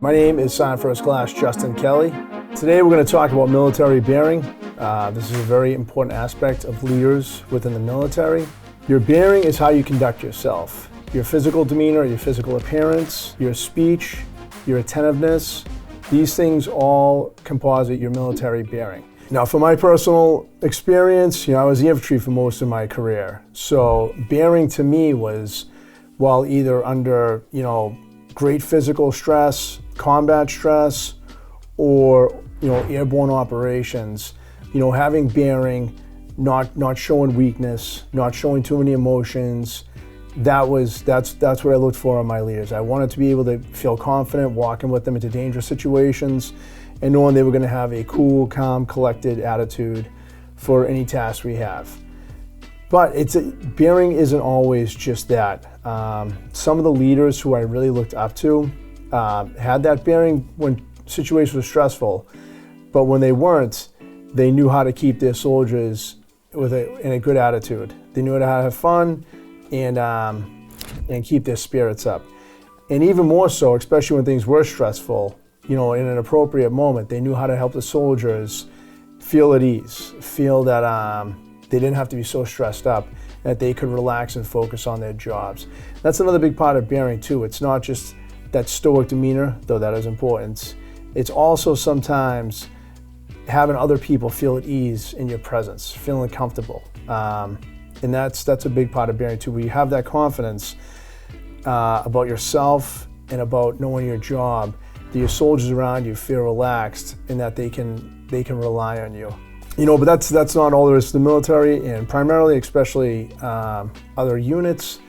My name is Sergeant First Class Justin Kelley. Today we're going to talk about military bearing. This is a very important aspect of leaders within the military. Your bearing is how you conduct yourself. Your physical demeanor, your physical appearance, your speech, your attentiveness, these things all composite your military bearing. Now, for my personal experience, I was in the infantry for most of my career. So bearing to me was, while either under, great physical stress, combat stress, or, airborne operations, having bearing, not showing weakness, not showing too many emotions, that's what I looked for in my leaders. I wanted to be able to feel confident walking with them into dangerous situations and knowing they were going to have a cool, calm, collected attitude for any task we have. But bearing isn't always just that. Some of the leaders who I really looked up to had that bearing when situations were stressful, but when they weren't, they knew how to keep their soldiers in a good attitude. They knew how to have fun and keep their spirits up. And even more so, especially when things were stressful, in an appropriate moment, they knew how to help the soldiers feel at ease, feel that they didn't have to be so stressed up, that they could relax and focus on their jobs. That's another big part of bearing too. It's not just that stoic demeanor, though that is important. It's also sometimes having other people feel at ease in your presence, feeling comfortable. And that's a big part of bearing too, where you have that confidence about yourself and about knowing your job, that your soldiers around you feel relaxed and that they can rely on you. But that's not all there is to the military, and primarily, especially other units,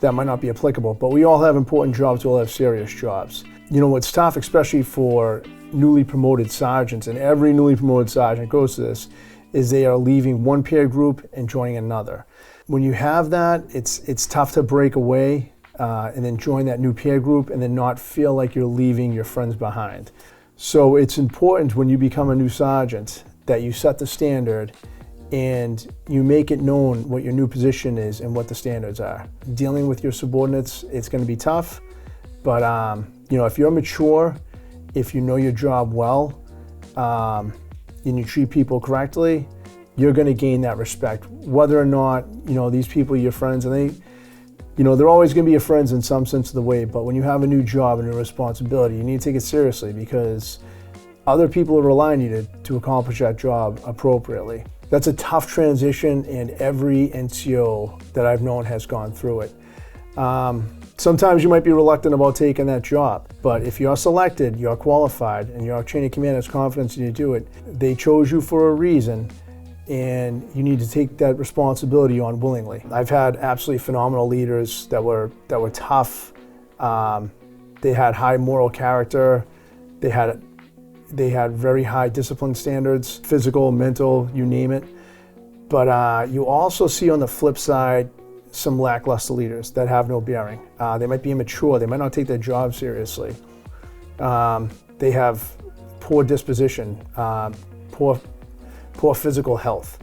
that might not be applicable. But we all have important jobs, we all have serious jobs. What's tough, especially for newly promoted sergeants, and every newly promoted sergeant goes to this, is they are leaving one peer group and joining another. When you have that, it's tough to break away and then join that new peer group and then not feel like you're leaving your friends behind. So it's important when you become a new sergeant that you set the standard and you make it known what your new position is and what the standards are. Dealing with your subordinates, it's going to be tough, but if you're mature, if you know your job well, and you treat people correctly, you're going to gain that respect. Whether or not these people are your friends, and they're always going to be your friends in some sense of the way. But when you have a new job and a responsibility, you need to take it seriously, because other people are relying on you to accomplish that job appropriately. That's a tough transition, and every NCO that I've known has gone through it. Sometimes you might be reluctant about taking that job, but if you're selected, you're qualified, and your chain of command has confidence in you to do it, they chose you for a reason, and you need to take that responsibility on willingly. I've had absolutely phenomenal leaders that were tough. They had high moral character. They had very high discipline standards, physical, mental, you name it. But you also see on the flip side some lackluster leaders that have no bearing. They might be immature. They might not take their job seriously. They have poor disposition, poor physical health.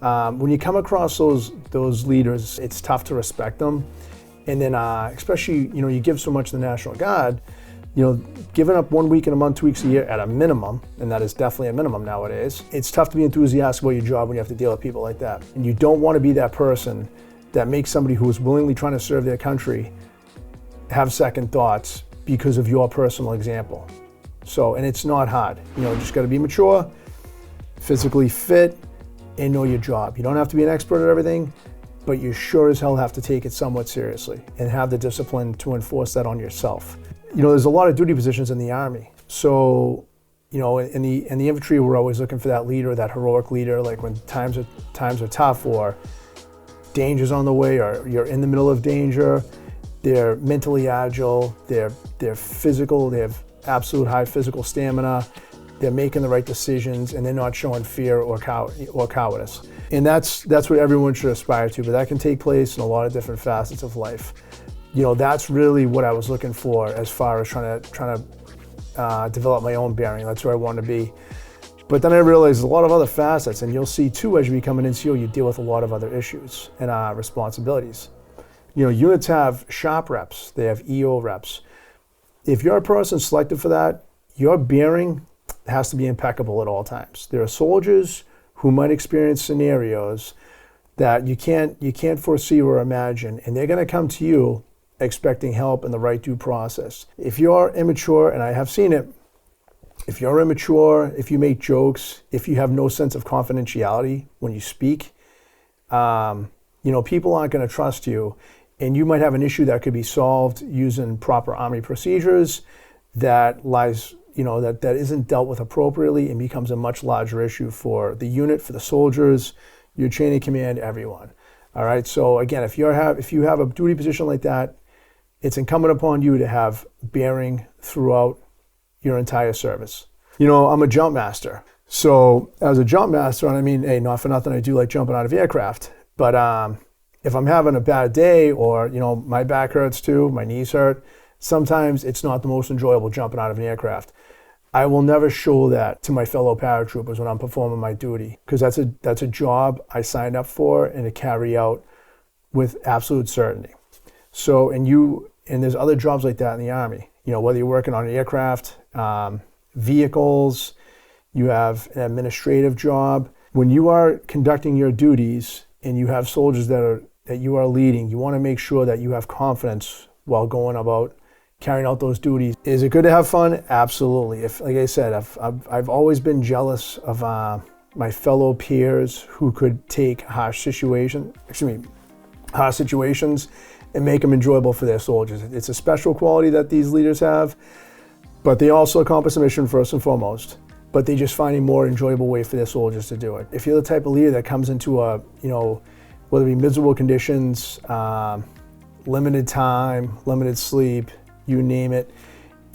When you come across those leaders, it's tough to respect them. And then especially, you give so much to the National Guard, giving up 1 week in a month, 2 weeks a year at a minimum, and that is definitely a minimum nowadays, it's tough to be enthusiastic about your job when you have to deal with people like that. And you don't want to be that person that makes somebody who is willingly trying to serve their country have second thoughts because of your personal example. And it's not hard. Just got to be mature, physically fit, and know your job. You don't have to be an expert at everything, but you sure as hell have to take it somewhat seriously and have the discipline to enforce that on yourself. There's a lot of duty positions in the Army. So, in the infantry, we're always looking for that leader, that heroic leader, like when times are tough or danger's on the way or you're in the middle of danger. They're mentally agile, they're physical, they have absolute high physical stamina, they're making the right decisions, and they're not showing fear or cowardice. And that's what everyone should aspire to, but that can take place in a lot of different facets of life. That's really what I was looking for as far as trying to develop my own bearing. That's where I want to be. But then I realized there's a lot of other facets, and you'll see too, as you become an NCO, you deal with a lot of other issues and responsibilities. Units have shop reps, they have EO reps. if you're a person selected for that, your bearing has to be impeccable at all times. There are soldiers who might experience scenarios that you can't foresee or imagine, and they're going to come to you expecting help in the right due process. If you're immature, and I have seen it, if you're immature, if you make jokes, if you have no sense of confidentiality when you speak, people aren't going to trust you, and you might have an issue that could be solved using proper Army procedures that isn't dealt with appropriately and becomes a much larger issue for the unit, for the soldiers, your chain of command, everyone. All right. So again, if you have a duty position like that, it's incumbent upon you to have bearing throughout your entire service. I'm a jump master. So as a jump master, and I mean, hey, not for nothing, I do like jumping out of aircraft. But if I'm having a bad day, or my back hurts too, my knees hurt, sometimes it's not the most enjoyable jumping out of an aircraft. I will never show that to my fellow paratroopers when I'm performing my duty, because that's a job I signed up for and to carry out with absolute certainty. So, and there's other jobs like that in the Army. Whether you're working on an aircraft, vehicles, you have an administrative job. When you are conducting your duties and you have soldiers that you are leading, you want to make sure that you have confidence while going about carrying out those duties. Is it good to have fun? Absolutely. Like I said, I've always been jealous of my fellow peers who could take harsh situations and make them enjoyable for their soldiers. It's a special quality that these leaders have, but they also accomplish the mission first and foremost, but they just find a more enjoyable way for their soldiers to do it. If you're the type of leader that comes into whether it be miserable conditions, limited time, limited sleep, you name it,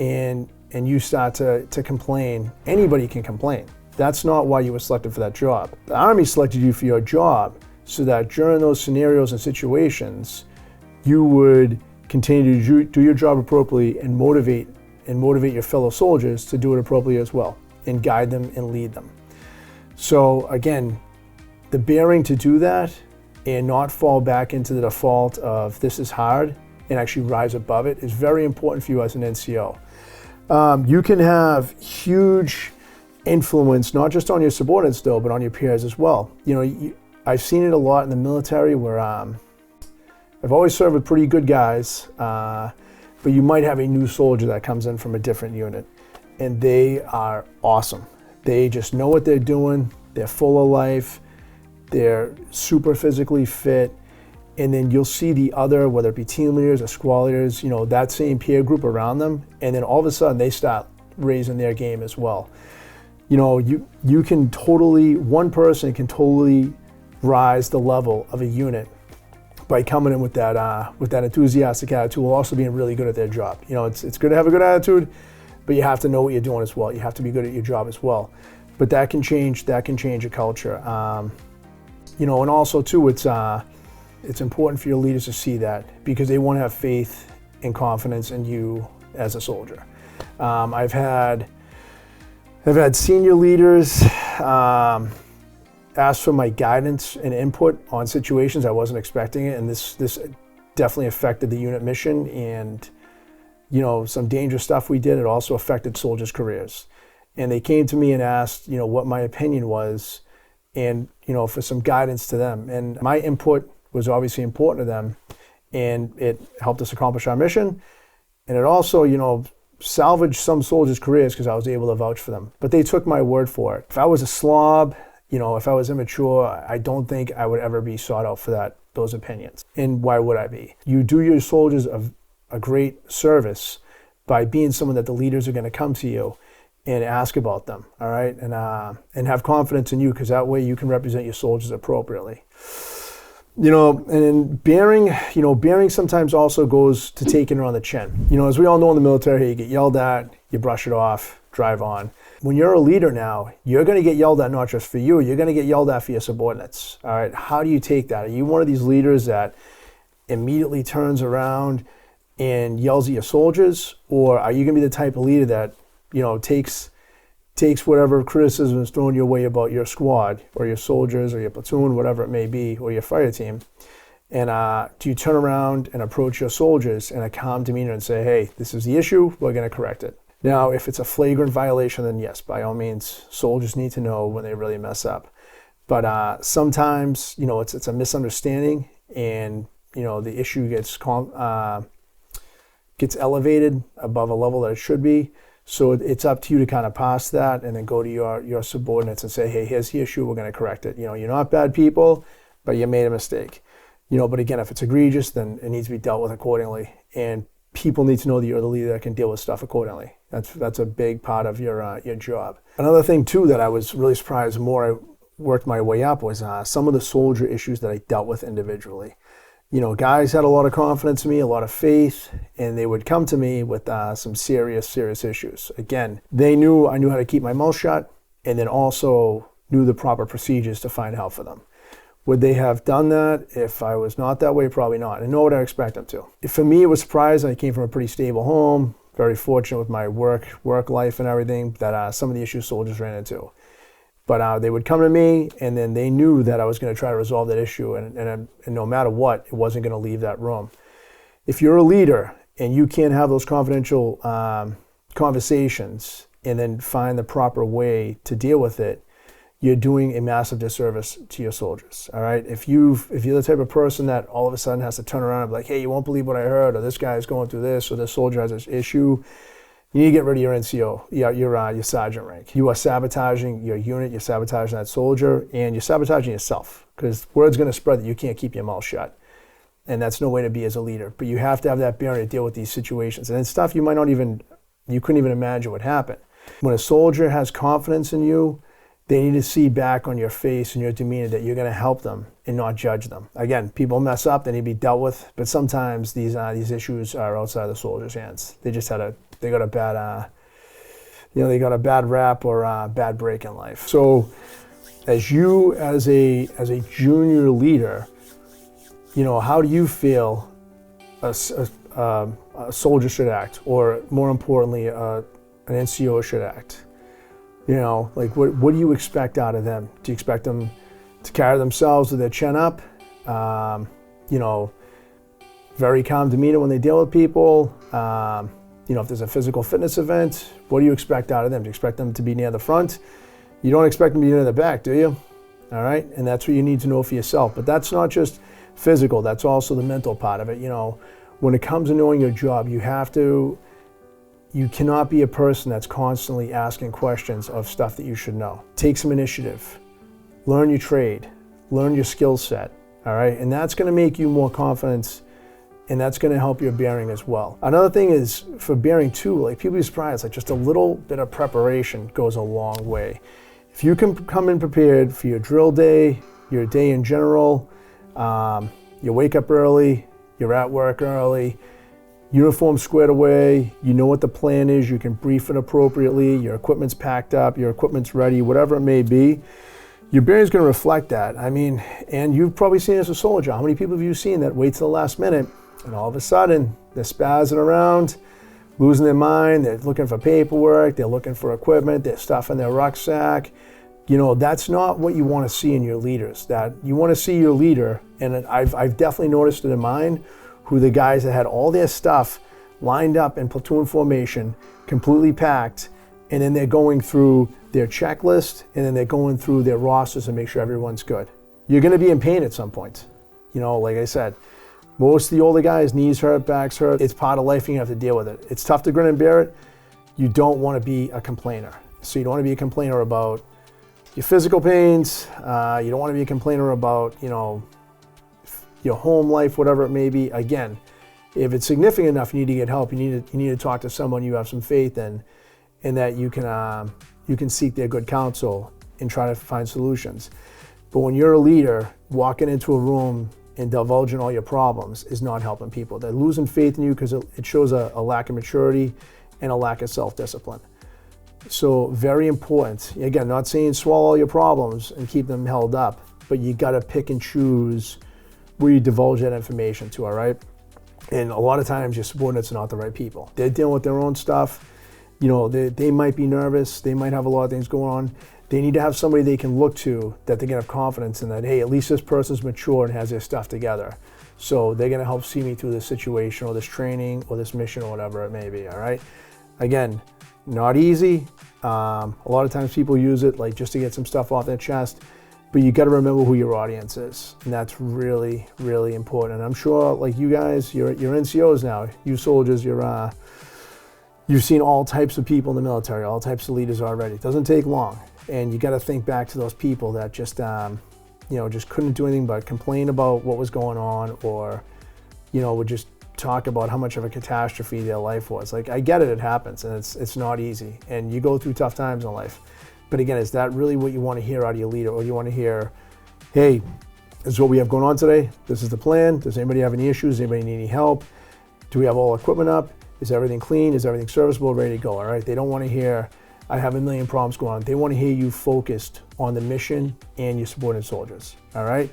and you start to complain, anybody can complain. That's not why you were selected for that job. The Army selected you for your job so that during those scenarios and situations, you would continue to do your job appropriately and motivate your fellow soldiers to do it appropriately as well, and guide them and lead them. So again, the bearing to do that and not fall back into the default of this is hard and actually rise above it is very important for you as an NCO. You can have huge influence, not just on your subordinates though, but on your peers as well. I've seen it a lot in the military where I've always served with pretty good guys, but you might have a new soldier that comes in from a different unit, and they are awesome. They just know what they're doing. They're full of life. They're super physically fit. And then you'll see the other, whether it be team leaders or squad leaders, that same peer group around them. And then all of a sudden they start raising their game as well. You can totally, one person can totally rise the level of a unit by coming in with that enthusiastic attitude, while also being really good at their job. It's good to have a good attitude, but you have to know what you're doing as well. You have to be good at your job as well. But that can change a culture. And also too, it's important for your leaders to see that, because they want to have faith and confidence in you as a soldier. I've had senior leaders ask for my guidance and input on situations I wasn't expecting it, and this definitely affected the unit mission, and some dangerous stuff we did. It also affected soldiers' careers, and they came to me and asked what my opinion was, and for some guidance to them. And my input was obviously important to them, and it helped us accomplish our mission, and it also salvaged some soldiers' careers because I was able to vouch for them. But they took my word for it. If I was a slob, if I was immature, I don't think I would ever be sought out for those opinions. And why would I be? You do your soldiers a great service by being someone that the leaders are going to come to you and ask about them, all right? And have confidence in you, because that way you can represent your soldiers appropriately. And bearing sometimes also goes to taking it on the chin. As we all know in the military, you get yelled at, you brush it off, drive on. When you're a leader now, you're going to get yelled at not just for you, you're going to get yelled at for your subordinates. All right, how do you take that? Are you one of these leaders that immediately turns around and yells at your soldiers? Or are you going to be the type of leader that, takes whatever criticism is thrown your way about your squad or your soldiers or your platoon, whatever it may be, or your fire team, And do you turn around and approach your soldiers in a calm demeanor and say, hey, this is the issue, we're going to correct it? Now, if it's a flagrant violation, then yes, by all means, soldiers need to know when they really mess up. But sometimes, it's a misunderstanding, and, the issue gets elevated above a level that it should be. So it's up to you to kind of pass that and then go to your subordinates and say, hey, here's the issue, we're going to correct it. You're not bad people, but you made a mistake. But again, if it's egregious, then it needs to be dealt with accordingly. And people need to know that you're the leader that can deal with stuff accordingly. That's a big part of your job. Another thing too that I was really surprised the more I worked my way up was some of the soldier issues that I dealt with individually. Guys had a lot of confidence in me, a lot of faith, and they would come to me with some serious issues. Again, they knew I knew how to keep my mouth shut, and then also knew the proper procedures to find help for them. Would they have done that if I was not that way? Probably not. And nor would I expect them to. For me, it was surprising. I came from a pretty stable home, very fortunate with my work life and everything, that some of the issues soldiers ran into. But they would come to me, and then they knew that I was going to try to resolve that issue, and no matter what, it wasn't going to leave that room. If you're a leader and you can't have those confidential conversations and then find the proper way to deal with it, you're doing a massive disservice to your soldiers, all right? If you're the type of person that all of a sudden has to turn around and be like, hey, you won't believe what I heard, or this guy is going through this, or this soldier has this issue, you need to get rid of your NCO, your sergeant rank. You are sabotaging your unit, you're sabotaging that soldier, and you're sabotaging yourself, because word's going to spread that you can't keep your mouth shut. And that's no way to be as a leader. But you have to have that bearing to deal with these situations. And it's stuff you couldn't even imagine would happen. When a soldier has confidence in you, they need to see back on your face and your demeanor that you're going to help them and not judge them. Again, people mess up, they need to be dealt with, but sometimes these issues are outside the soldiers' hands. They got a bad rap or a bad break in life. So as a junior leader, how do you feel a soldier should act, or more importantly, an NCO should act? What do you expect out of them? Do you expect them to carry themselves with their chin up? Very calm demeanor when they deal with people? If there's a physical fitness event, what do you expect out of them? Do you expect them to be near the front? You don't expect them to be near the back, do you? All right, and that's what you need to know for yourself. But that's not just physical, that's also the mental part of it. When it comes to knowing your job, you cannot be a person that's constantly asking questions of stuff that you should know. Take some initiative, learn your trade, learn your skill set, all right? And that's gonna make you more confident, and that's gonna help your bearing as well. Another thing is, for bearing too, people be surprised, just a little bit of preparation goes a long way. If you can come in prepared for your drill day, your day in general, you wake up early, you're at work early, uniform squared away, you know what the plan is, you can brief it appropriately, your equipment's packed up, your equipment's ready, whatever it may be, your bearing's going to reflect that. And you've probably seen as a soldier, how many people have you seen that wait till the last minute, and all of a sudden, they're spazzing around, losing their mind, they're looking for paperwork, they're looking for equipment, they're stuffing their rucksack. That's not what you want to see in your leaders. That you want to see your leader, and I've definitely noticed it in mine, who the guys that had all their stuff lined up in platoon formation, completely packed, and then they're going through their checklist, and then they're going through their rosters to make sure everyone's good. You're going to be in pain at some point. Like I said, most of the older guys, knees hurt, backs hurt. It's part of life and you have to deal with it. It's tough to grin and bear it. You don't want to be a complainer. So you don't want to be a complainer about your physical pains. You don't want to be a complainer about, your home life, whatever it may be. Again, if it's significant enough, you need to get help. You need to talk to someone you have some faith in, and that you can seek their good counsel and try to find solutions. But when you're a leader, walking into a room and divulging all your problems is not helping people. They're losing faith in you because it shows a lack of maturity and a lack of self-discipline. So very important. Again, not saying swallow all your problems and keep them held up, but you got to pick and choose where you divulge that information to, all right? And a lot of times your subordinates are not the right people. They're dealing with their own stuff. They might be nervous. They might have a lot of things going on. They need to have somebody they can look to that they can have confidence in, that, hey, at least this person's mature and has their stuff together. So they're gonna help see me through this situation or this training or this mission or whatever it may be, all right? Again, not easy. A lot of times people use it like just to get some stuff off their chest, but you gotta remember who your audience is. And that's really, really important. And I'm sure like you guys, you're NCOs now, you soldiers, you've seen all types of people in the military, all types of leaders already. It doesn't take long. And you gotta think back to those people that just, just couldn't do anything but complain about what was going on, or, would just talk about how much of a catastrophe their life was. Like, I get it, it happens, and it's not easy, and you go through tough times in life. But again, is that really what you want to hear out of your leader? Or you want to hear, hey, this is what we have going on today, this is the plan, does anybody have any issues, does anybody need any help, do we have all equipment up, is everything clean, is everything serviceable, ready to go, all right? They don't want to hear, I have a million problems going on. They want to hear you focused on the mission and your subordinate soldiers, all right?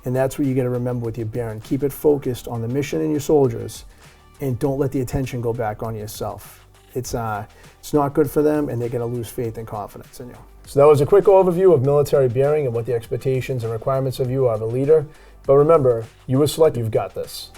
And that's what you got to remember with your bearing. Keep it focused on the mission and your soldiers, and don't let the attention go back on yourself. It's not good for them, and they're going to lose faith and confidence in you. So that was a quick overview of military bearing and what the expectations and requirements of you are of a leader. But remember, you were selected, you've got this.